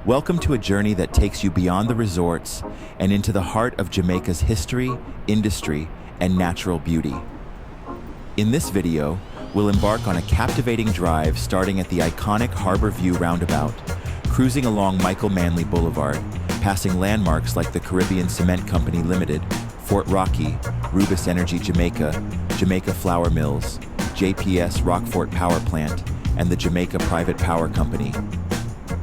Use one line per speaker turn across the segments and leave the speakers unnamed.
Welcome to a journey that takes you beyond the resorts and into the heart of Jamaica's history, industry, and natural beauty. In this video, we'll embark on a captivating drive starting at the iconic Harbour View Roundabout, cruising along Micheal Manley Blvd, passing landmarks like the Caribbean Cement Company Limited, Fort Rocky, RUBiS Energy Jamaica, Jamaica Flour Mills, JPS Rockfort Power Plant, and the Jamaica Private Power Company.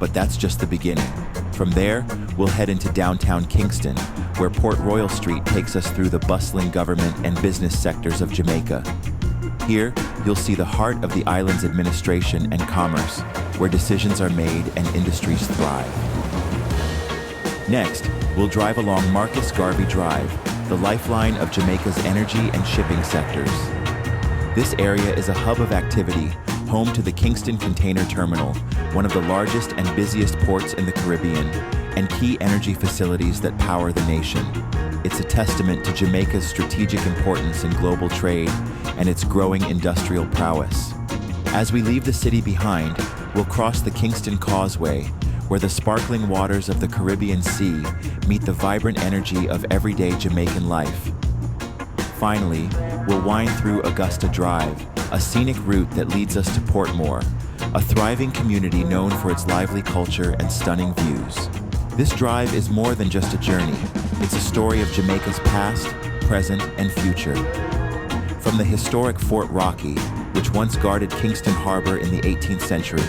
But that's just the beginning. From there, we'll head into downtown Kingston, where Port Royal Street takes us through the bustling government and business sectors of Jamaica. Here, you'll see the heart of the island's administration and commerce, where decisions are made and industries thrive. Next, we'll drive along Marcus Garvey Drive, the lifeline of Jamaica's energy and shipping sectors. This area is a hub of activity, home to the Kingston Container Terminal, one of the largest and busiest ports in the Caribbean, and key energy facilities that power the nation. It's a testament to Jamaica's strategic importance in global trade and its growing industrial prowess. As we leave the city behind, we'll cross the Kingston Causeway, where the sparkling waters of the Caribbean Sea meet the vibrant energy of everyday Jamaican life. Finally, we'll wind through Augusta Drive, a scenic route that leads us to Portmore, a thriving community known for its lively culture and stunning views. This drive is more than just a journey. It's a story of Jamaica's past, present, and future. From the historic Fort Rocky, which once guarded Kingston Harbor in the 18th century,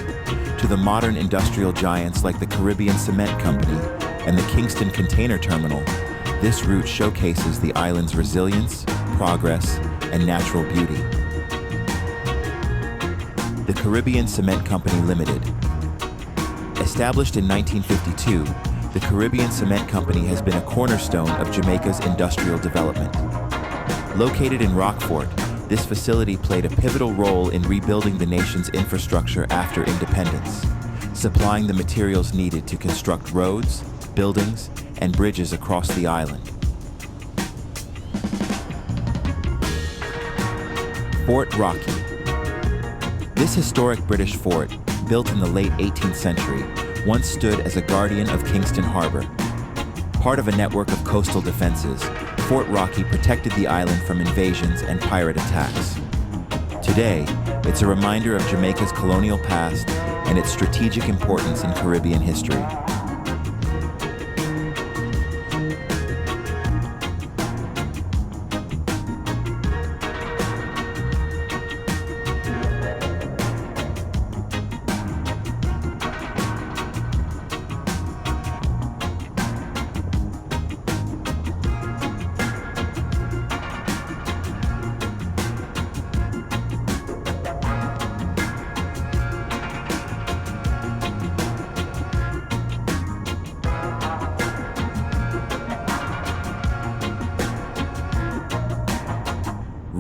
to the modern industrial giants like the Caribbean Cement Company and the Kingston Container Terminal, this route showcases the island's resilience, progress, and natural beauty. The Caribbean Cement Company Limited. Established in 1952, the Caribbean Cement Company has been a cornerstone of Jamaica's industrial development. Located in Rockfort, this facility played a pivotal role in rebuilding the nation's infrastructure after independence, supplying the materials needed to construct roads, buildings, and bridges across the island. Fort Rocky. This historic British fort, built in the late 18th century, once stood as a guardian of Kingston Harbor. Part of a network of coastal defenses, Fort Rocky protected the island from invasions and pirate attacks. Today, it's a reminder of Jamaica's colonial past and its strategic importance in Caribbean history.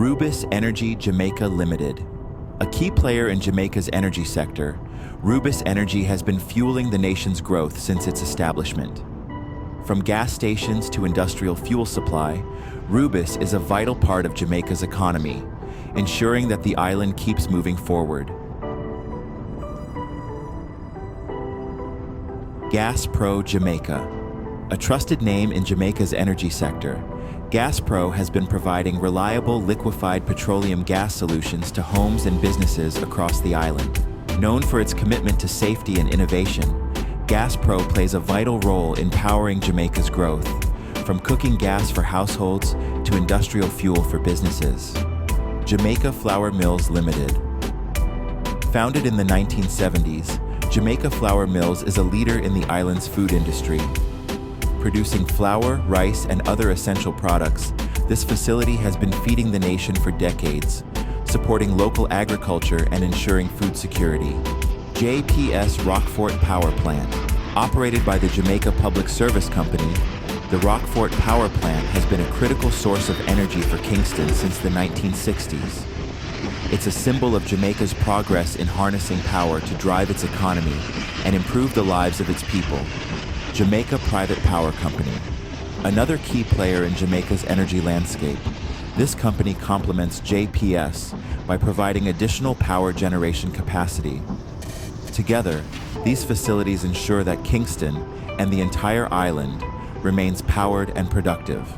RUBiS Energy Jamaica Limited. A key player in Jamaica's energy sector, RUBiS Energy has been fueling the nation's growth since its establishment. From gas stations to industrial fuel supply, RUBiS is a vital part of Jamaica's economy, ensuring that the island keeps moving forward. GasPro Jamaica. A trusted name in Jamaica's energy sector, GasPro has been providing reliable liquefied petroleum gas solutions to homes and businesses across the island. Known for its commitment to safety and innovation, GasPro plays a vital role in powering Jamaica's growth, from cooking gas for households to industrial fuel for businesses. Jamaica Flour Mills Limited. Founded in the 1970s, Jamaica Flour Mills is a leader in the island's food industry. Producing flour, rice, and other essential products, this facility has been feeding the nation for decades, supporting local agriculture and ensuring food security. JPS Rockfort Power Plant. Operated by the Jamaica Public Service Company, the Rockfort Power Plant has been a critical source of energy for Kingston since the 1960s. It's a symbol of Jamaica's progress in harnessing power to drive its economy and improve the lives of its people. Jamaica Private Power Company. Another key player in Jamaica's energy landscape, this company complements JPS by providing additional power generation capacity. Together, these facilities ensure that Kingston and the entire island remains powered and productive.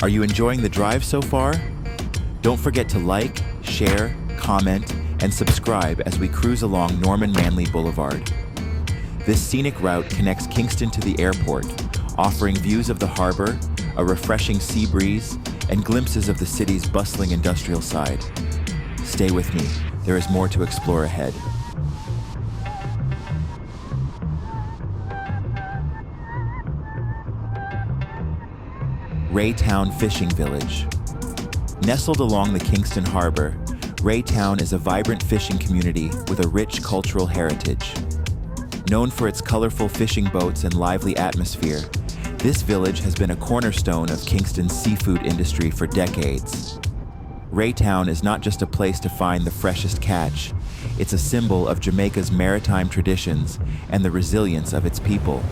Are you enjoying the drive so far? Don't forget to like, share, comment, and subscribe as we cruise along Norman Manley Boulevard. This scenic route connects Kingston to the airport, offering views of the harbor, a refreshing sea breeze, and glimpses of the city's bustling industrial side. Stay with me, there is more to explore ahead. Raytown Fishing Village. Nestled along the Kingston Harbor, Raytown is a vibrant fishing community with a rich cultural heritage. Known for its colorful fishing boats and lively atmosphere, this village has been a cornerstone of Kingston's seafood industry for decades. Raytown is not just a place to find the freshest catch, it's a symbol of Jamaica's maritime traditions and the resilience of its people.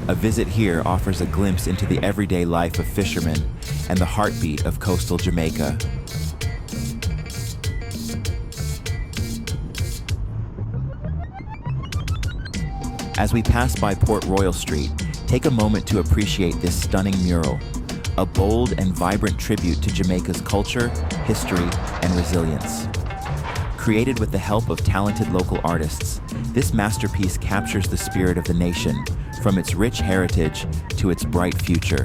A visit here offers a glimpse into the everyday life of fishermen and the heartbeat of coastal Jamaica. As we pass by Port Royal Street, take a moment to appreciate this stunning mural, a bold and vibrant tribute to Jamaica's culture, history, and resilience. Created with the help of talented local artists, this masterpiece captures the spirit of the nation, from its rich heritage to its bright future.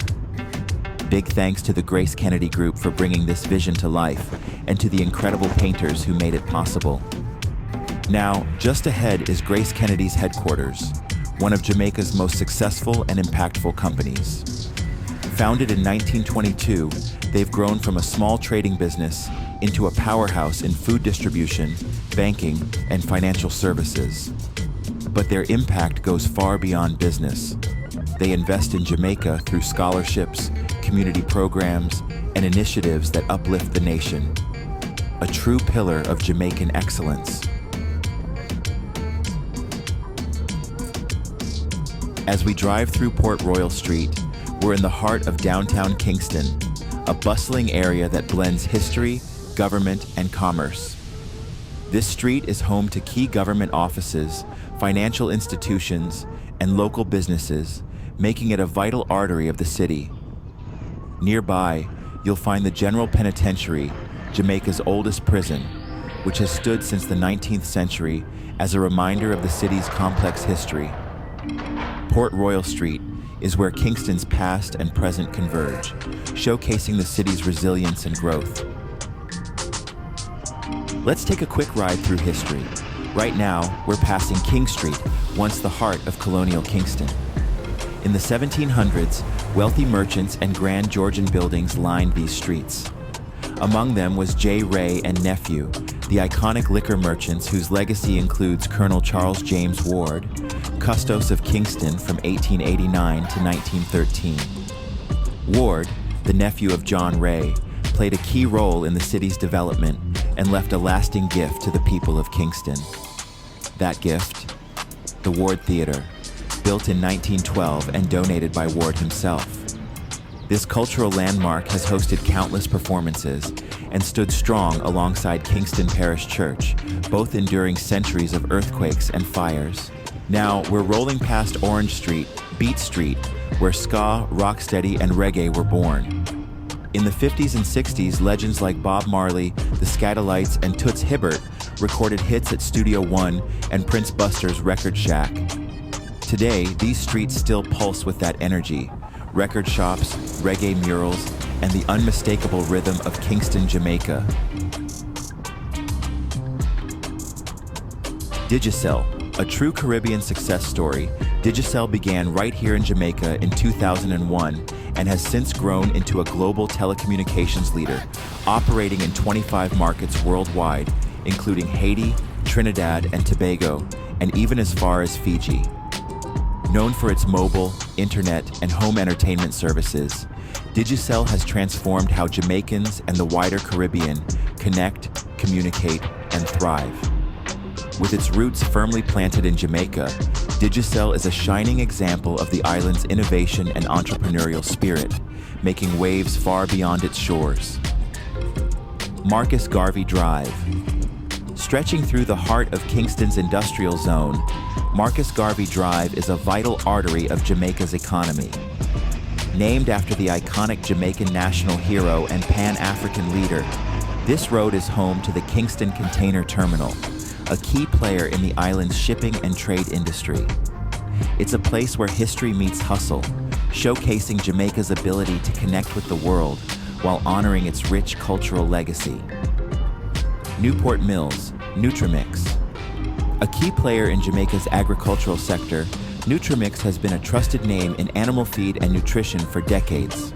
Big thanks to the Grace Kennedy Group for bringing this vision to life, and to the incredible painters who made it possible. Now, just ahead is Grace Kennedy's headquarters, one of Jamaica's most successful and impactful companies. Founded in 1922, they've grown from a small trading business into a powerhouse in food distribution, banking, and financial services. But their impact goes far beyond business. They invest in Jamaica through scholarships, community programs, and initiatives that uplift the nation. A true pillar of Jamaican excellence. As we drive through Port Royal Street, we're in the heart of downtown Kingston, a bustling area that blends history, government, and commerce. This street is home to key government offices, financial institutions, and local businesses, making it a vital artery of the city. Nearby, you'll find the General Penitentiary, Jamaica's oldest prison, which has stood since the 19th century as a reminder of the city's complex history. Port Royal Street is where Kingston's past and present converge, showcasing the city's resilience and growth. Let's take a quick ride through history. Right now, we're passing King Street, once the heart of colonial Kingston. In the 1700s, wealthy merchants and grand Georgian buildings lined these streets. Among them was J. Ray and Nephew, the iconic liquor merchants whose legacy includes Colonel Charles James Ward, Custos of Kingston from 1889 to 1913. Ward, the nephew of John Ray, played a key role in the city's development and left a lasting gift to the people of Kingston. That gift? The Ward Theatre, built in 1912 and donated by Ward himself. This cultural landmark has hosted countless performances and stood strong alongside Kingston Parish Church, both enduring centuries of earthquakes and fires. Now, we're rolling past Orange Street, Beat Street, where ska, rocksteady, and reggae were born. In the 50s and 60s, legends like Bob Marley, the Skatalites, and Toots Hibbert recorded hits at Studio One and Prince Buster's Record Shack. Today, these streets still pulse with that energy. Record shops, reggae murals, and the unmistakable rhythm of Kingston, Jamaica. Digicel, a true Caribbean success story, Digicel began right here in Jamaica in 2001 and has since grown into a global telecommunications leader, operating in 25 markets worldwide, including Haiti, Trinidad and Tobago, and even as far as Fiji. Known for its mobile, internet, and home entertainment services, Digicel has transformed how Jamaicans and the wider Caribbean connect, communicate, and thrive. With its roots firmly planted in Jamaica, Digicel is a shining example of the island's innovation and entrepreneurial spirit, making waves far beyond its shores. Marcus Garvey Drive. Stretching through the heart of Kingston's industrial zone, Marcus Garvey Drive is a vital artery of Jamaica's economy. Named after the iconic Jamaican national hero and Pan-African leader, this road is home to the Kingston Container Terminal, a key player in the island's shipping and trade industry. It's a place where history meets hustle, showcasing Jamaica's ability to connect with the world while honoring its rich cultural legacy. Newport Mills, Nutrimix. A key player in Jamaica's agricultural sector, Nutrimix has been a trusted name in animal feed and nutrition for decades.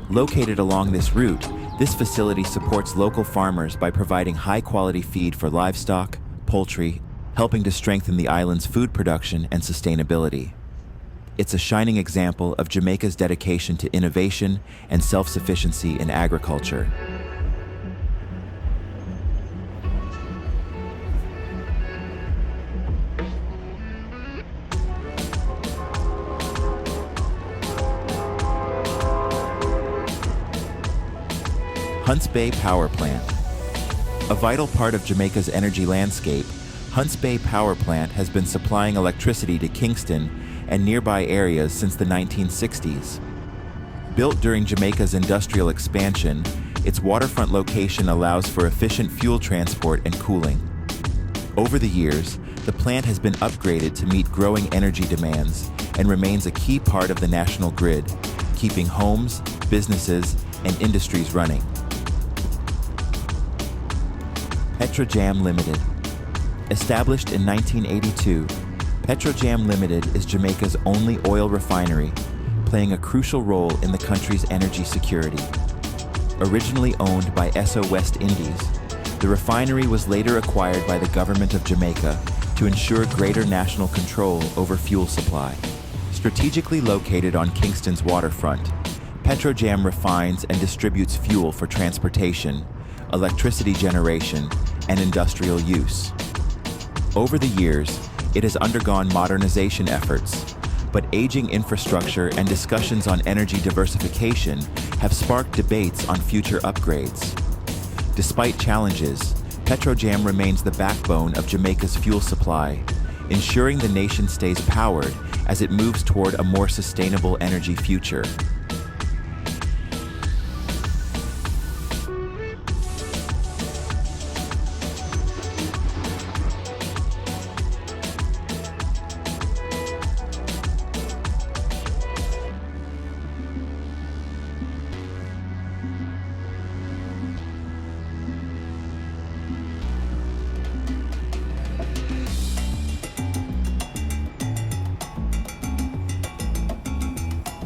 Located along this route, this facility supports local farmers by providing high-quality feed for livestock, poultry, helping to strengthen the island's food production and sustainability. It's a shining example of Jamaica's dedication to innovation and self-sufficiency in agriculture. Hunts Bay Power Plant. A vital part of Jamaica's energy landscape, Hunts Bay Power Plant has been supplying electricity to Kingston and nearby areas since the 1960s. Built during Jamaica's industrial expansion, its waterfront location allows for efficient fuel transport and cooling. Over the years, the plant has been upgraded to meet growing energy demands and remains a key part of the national grid, keeping homes, businesses, and industries running. Petrojam Limited. Established in 1982, Petrojam Limited is Jamaica's only oil refinery, playing a crucial role in the country's energy security. Originally owned by Esso West Indies, the refinery was later acquired by the government of Jamaica to ensure greater national control over fuel supply. Strategically located on Kingston's waterfront, Petrojam refines and distributes fuel for transportation, electricity generation, and industrial use. Over the years, it has undergone modernization efforts, but aging infrastructure and discussions on energy diversification have sparked debates on future upgrades. Despite challenges, Petrojam remains the backbone of Jamaica's fuel supply, ensuring the nation stays powered as it moves toward a more sustainable energy future.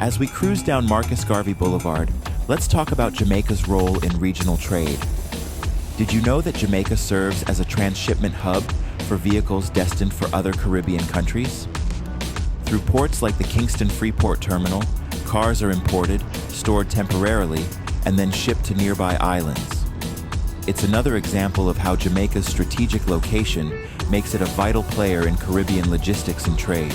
As we cruise down Marcus Garvey Boulevard, let's talk about Jamaica's role in regional trade. Did you know that Jamaica serves as a transshipment hub for vehicles destined for other Caribbean countries? Through ports like the Kingston Freeport Terminal, cars are imported, stored temporarily, and then shipped to nearby islands. It's another example of how Jamaica's strategic location makes it a vital player in Caribbean logistics and trade.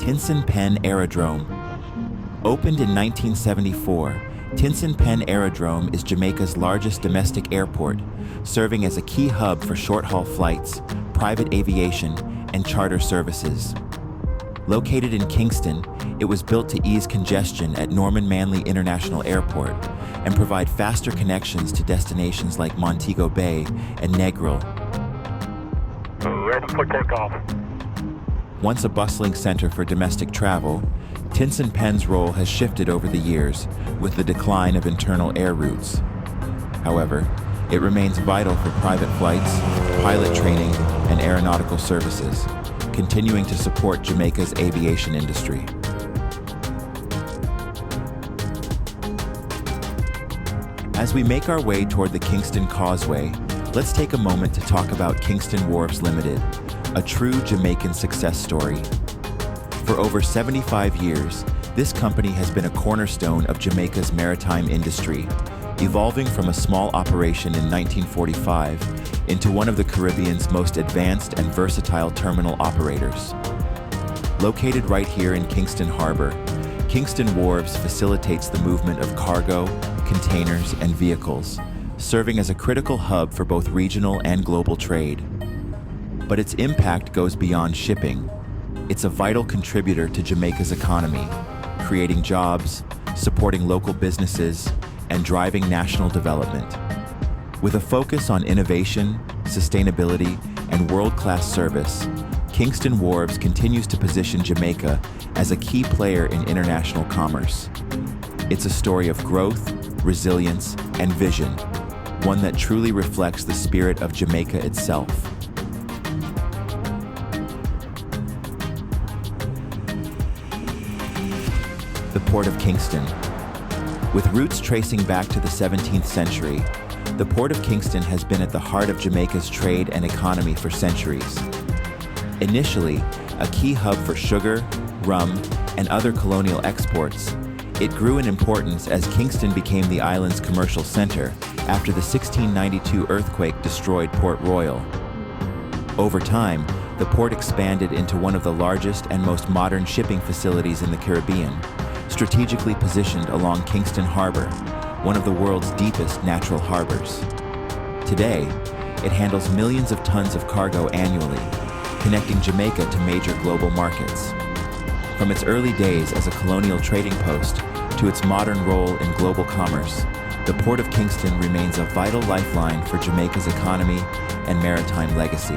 Tinson Penn Aerodrome. Opened in 1974, Tinson Penn Aerodrome is Jamaica's largest domestic airport, serving as a key hub for short-haul flights, private aviation, and charter services. Located in Kingston, it was built to ease congestion at Norman Manley International Airport and provide faster connections to destinations like Montego Bay and Negril.
Ready for takeoff.
Once a bustling center for domestic travel, Tinson Penn's role has shifted over the years with the decline of internal air routes. However, it remains vital for private flights, pilot training, and aeronautical services, continuing to support Jamaica's aviation industry. As we make our way toward the Kingston Causeway, let's take a moment to talk about Kingston Wharves Limited, a true Jamaican success story. For over 75 years, this company has been a cornerstone of Jamaica's maritime industry, evolving from a small operation in 1945 into one of the Caribbean's most advanced and versatile terminal operators. Located right here in Kingston Harbor, Kingston Wharves facilitates the movement of cargo, containers, and vehicles, serving as a critical hub for both regional and global trade. But its impact goes beyond shipping. It's a vital contributor to Jamaica's economy, creating jobs, supporting local businesses, and driving national development. With a focus on innovation, sustainability, and world-class service, Kingston Wharves continues to position Jamaica as a key player in international commerce. It's a story of growth, resilience, and vision, one that truly reflects the spirit of Jamaica itself. The Port of Kingston. With roots tracing back to the 17th century, the Port of Kingston has been at the heart of Jamaica's trade and economy for centuries. Initially, a key hub for sugar, rum, and other colonial exports, it grew in importance as Kingston became the island's commercial center after the 1692 earthquake destroyed Port Royal. Over time, the port expanded into one of the largest and most modern shipping facilities in the Caribbean, strategically positioned along Kingston Harbor, one of the world's deepest natural harbors. Today, it handles millions of tons of cargo annually, connecting Jamaica to major global markets. From its early days as a colonial trading post to its modern role in global commerce, the Port of Kingston remains a vital lifeline for Jamaica's economy and maritime legacy.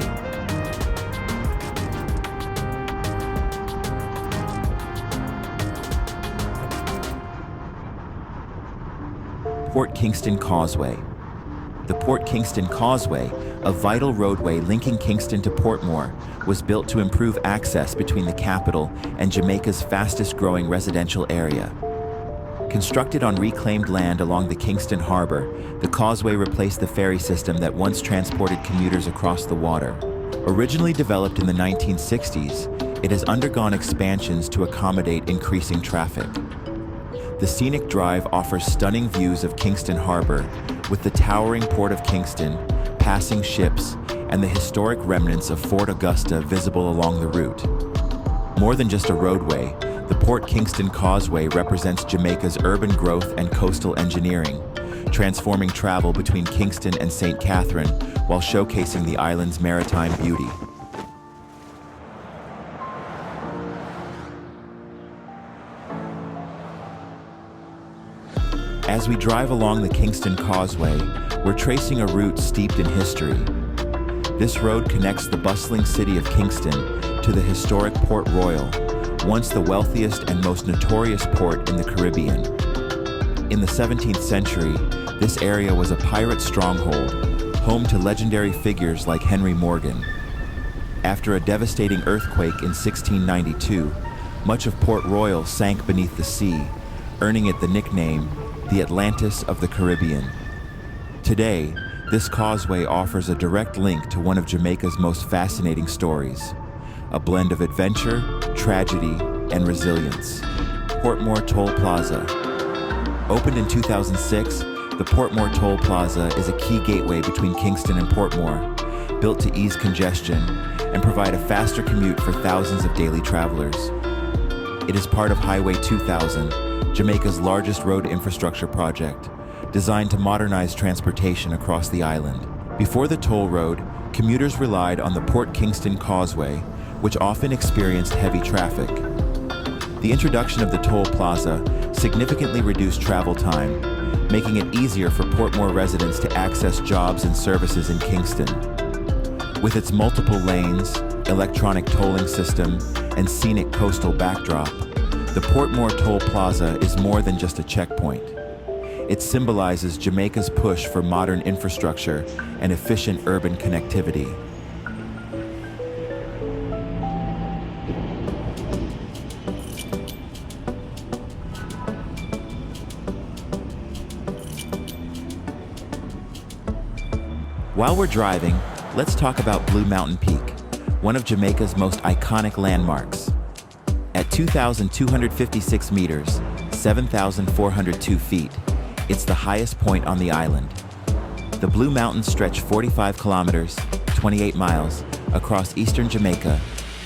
Port Kingston Causeway. The Port Kingston Causeway, a vital roadway linking Kingston to Portmore, was built to improve access between the capital and Jamaica's fastest-growing residential area. Constructed on reclaimed land along the Kingston Harbor, the causeway replaced the ferry system that once transported commuters across the water. Originally developed in the 1960s, it has undergone expansions to accommodate increasing traffic. The Scenic Drive offers stunning views of Kingston Harbor, with the towering Port of Kingston, passing ships, and the historic remnants of Fort Augusta visible along the route. More than just a roadway, the Port Kingston Causeway represents Jamaica's urban growth and coastal engineering, transforming travel between Kingston and St. Catherine while showcasing the island's maritime beauty. As we drive along the Kingston Causeway, we're tracing a route steeped in history. This road connects the bustling city of Kingston to the historic Port Royal, once the wealthiest and most notorious port in the Caribbean. In the 17th century, this area was a pirate stronghold, home to legendary figures like Henry Morgan. After a devastating earthquake in 1692, much of Port Royal sank beneath the sea, earning it the nickname the Atlantis of the Caribbean. Today, this causeway offers a direct link to one of Jamaica's most fascinating stories, a blend of adventure, tragedy, and resilience. Portmore Toll Plaza. Opened in 2006, the Portmore Toll Plaza is a key gateway between Kingston and Portmore, built to ease congestion and provide a faster commute for thousands of daily travelers. It is part of Highway 2000, Jamaica's largest road infrastructure project, designed to modernize transportation across the island. Before the toll road, commuters relied on the Port Kingston Causeway, which often experienced heavy traffic. The introduction of the toll plaza significantly reduced travel time, making it easier for Portmore residents to access jobs and services in Kingston. With its multiple lanes, electronic tolling system, and scenic coastal backdrop, the Portmore Toll Plaza is more than just a checkpoint. It symbolizes Jamaica's push for modern infrastructure and efficient urban connectivity. While we're driving, let's talk about Blue Mountain Peak, one of Jamaica's most iconic landmarks. At 2,256 meters, 7,402 feet, it's the highest point on the island. The Blue Mountains stretch 45 kilometers, 28 miles, across eastern Jamaica,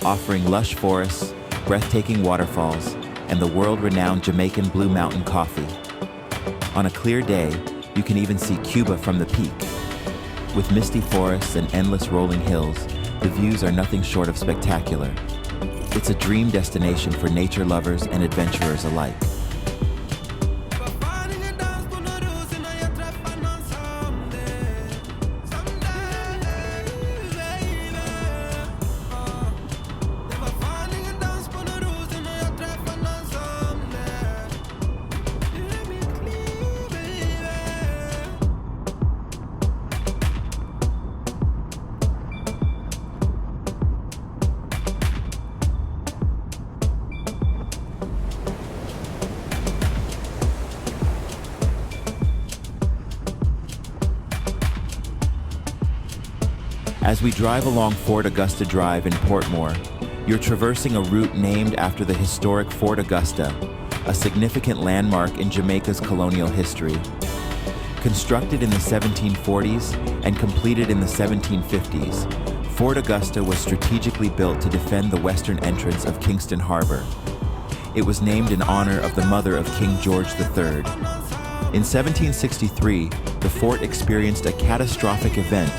offering lush forests, breathtaking waterfalls, and the world-renowned Jamaican Blue Mountain coffee. On a clear day, you can even see Cuba from the peak. With misty forests and endless rolling hills, the views are nothing short of spectacular. It's a dream destination for nature lovers and adventurers alike. As we drive along Fort Augusta Drive in Portmore, you're traversing a route named after the historic Fort Augusta, a significant landmark in Jamaica's colonial history. Constructed in the 1740s and completed in the 1750s, Fort Augusta was strategically built to defend the western entrance of Kingston Harbour. It was named in honor of the mother of King George III. In 1763, the fort experienced a catastrophic event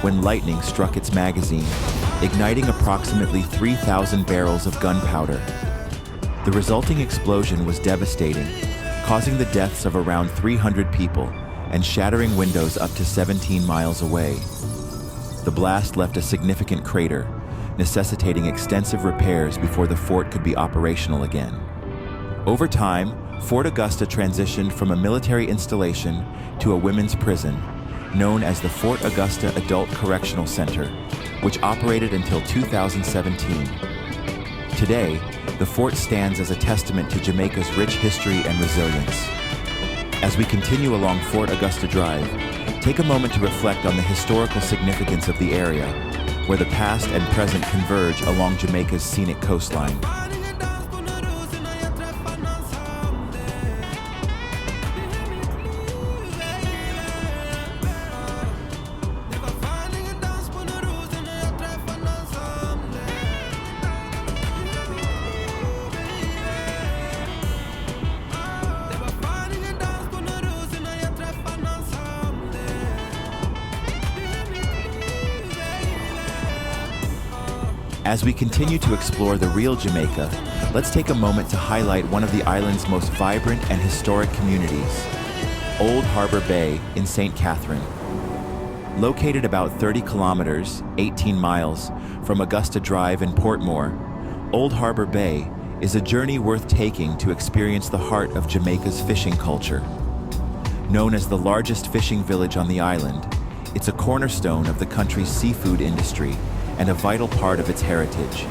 when lightning struck its magazine, igniting approximately 3,000 barrels of gunpowder. The resulting explosion was devastating, causing the deaths of around 300 people and shattering windows up to 17 miles away. The blast left a significant crater, necessitating extensive repairs before the fort could be operational again. Over time, Fort Augusta transitioned from a military installation to a women's prison, known as the Fort Augusta Adult Correctional Center, which operated until 2017. Today, the fort stands as a testament to Jamaica's rich history and resilience. As we continue along Fort Augusta Drive, take a moment to reflect on the historical significance of the area, where the past and present converge along Jamaica's scenic coastline. As we continue to explore the real Jamaica, let's take a moment to highlight one of the island's most vibrant and historic communities, Old Harbour Bay in St. Catherine. Located about 30 kilometers, 18 miles, from Augusta Drive in Portmore, Old Harbour Bay is a journey worth taking to experience the heart of Jamaica's fishing culture. Known as the largest fishing village on the island, it's a cornerstone of the country's seafood industry and a vital part of its heritage.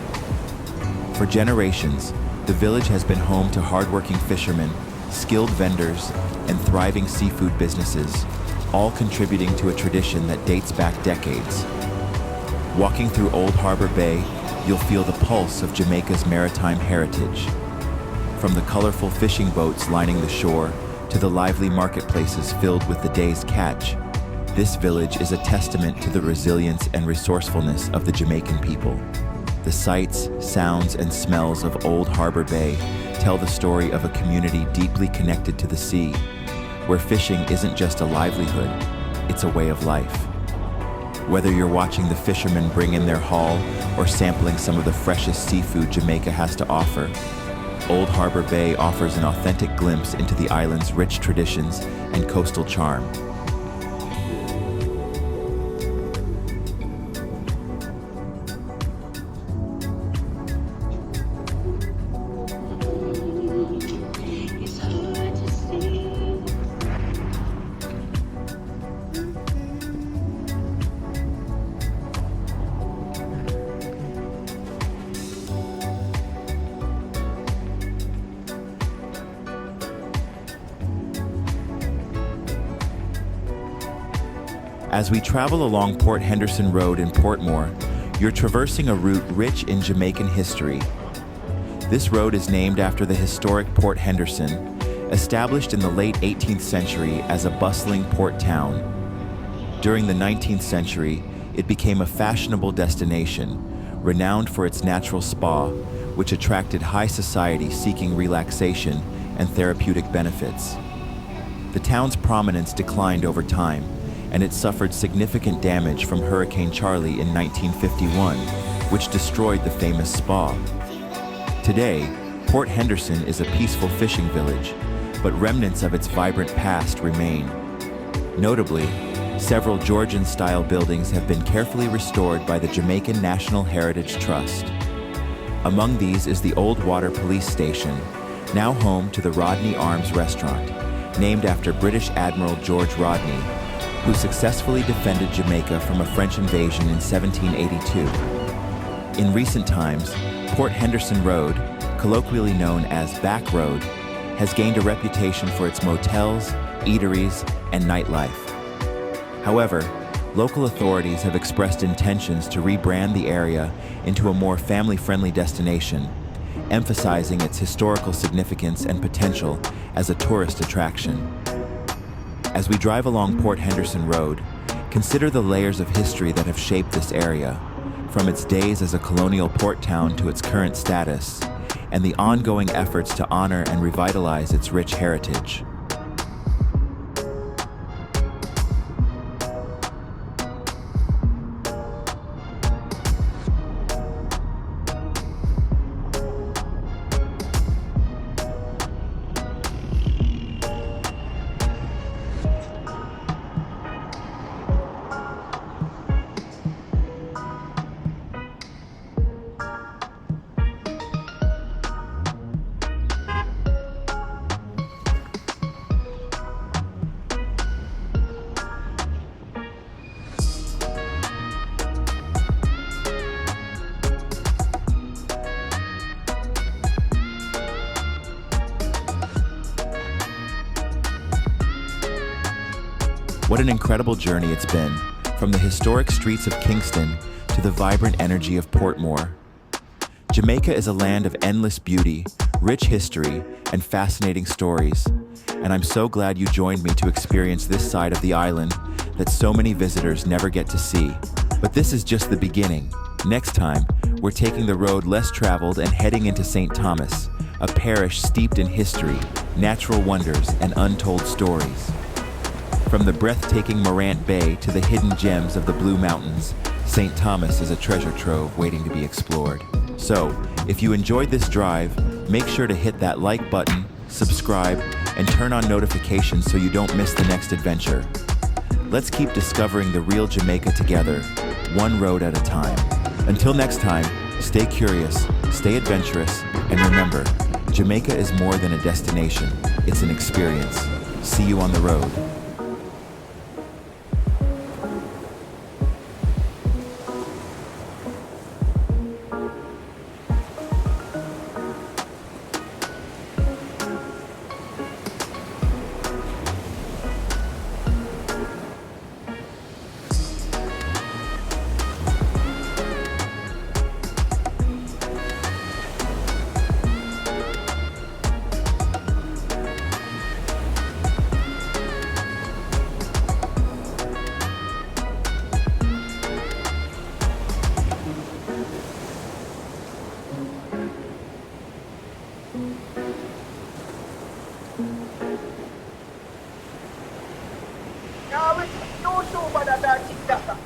For generations, the village has been home to hardworking fishermen, skilled vendors, and thriving seafood businesses, all contributing to a tradition that dates back decades. Walking through Old Harbour Bay, you'll feel the pulse of Jamaica's maritime heritage. From the colorful fishing boats lining the shore to the lively marketplaces filled with the day's catch, this village is a testament to the resilience and resourcefulness of the Jamaican people. The sights, sounds, and smells of Old Harbour Bay tell the story of a community deeply connected to the sea, where fishing isn't just a livelihood, it's a way of life. Whether you're watching the fishermen bring in their haul or sampling some of the freshest seafood Jamaica has to offer, Old Harbour Bay offers an authentic glimpse into the island's rich traditions and coastal charm. As we travel along Port Henderson Road in Portmore, you're traversing a route rich in Jamaican history. This road is named after the historic Port Henderson, established in the late 18th century as a bustling port town. During the 19th century, it became a fashionable destination, renowned for its natural spa, which attracted high society seeking relaxation and therapeutic benefits. The town's prominence declined over time, and it suffered significant damage from Hurricane Charlie in 1951, which destroyed the famous spa. Today, Port Henderson is a peaceful fishing village, but remnants of its vibrant past remain. Notably, several Georgian-style buildings have been carefully restored by the Jamaican National Heritage Trust. Among these is the Old Water Police Station, now home to the Rodney Arms Restaurant, named after British Admiral George Rodney, who successfully defended Jamaica from a French invasion in 1782. In recent times, Port Henderson Road, colloquially known as Back Road, has gained a reputation for its motels, eateries, and nightlife. However, local authorities have expressed intentions to rebrand the area into a more family-friendly destination, emphasizing its historical significance and potential as a tourist attraction. As we drive along Port Henderson Road, consider the layers of history that have shaped this area, from its days as a colonial port town to its current status, and the ongoing efforts to honor and revitalize its rich heritage. What an incredible journey it's been, from the historic streets of Kingston to the vibrant energy of Portmore. Jamaica is a land of endless beauty, rich history, and fascinating stories, and I'm so glad you joined me to experience this side of the island that so many visitors never get to see. But this is just the beginning. Next time, we're taking the road less traveled and heading into St. Thomas, a parish steeped in history, natural wonders, and untold stories. From the breathtaking Morant Bay to the hidden gems of the Blue Mountains, St. Thomas is a treasure trove waiting to be explored. So, if you enjoyed this drive, make sure to hit that like button, subscribe, and turn on notifications so you don't miss the next adventure. Let's keep discovering the real Jamaica together, one road at a time. Until next time, stay curious, stay adventurous, and remember, Jamaica is more than a destination, it's an experience. See you on the road.
Yeah, we no show for that TikTok.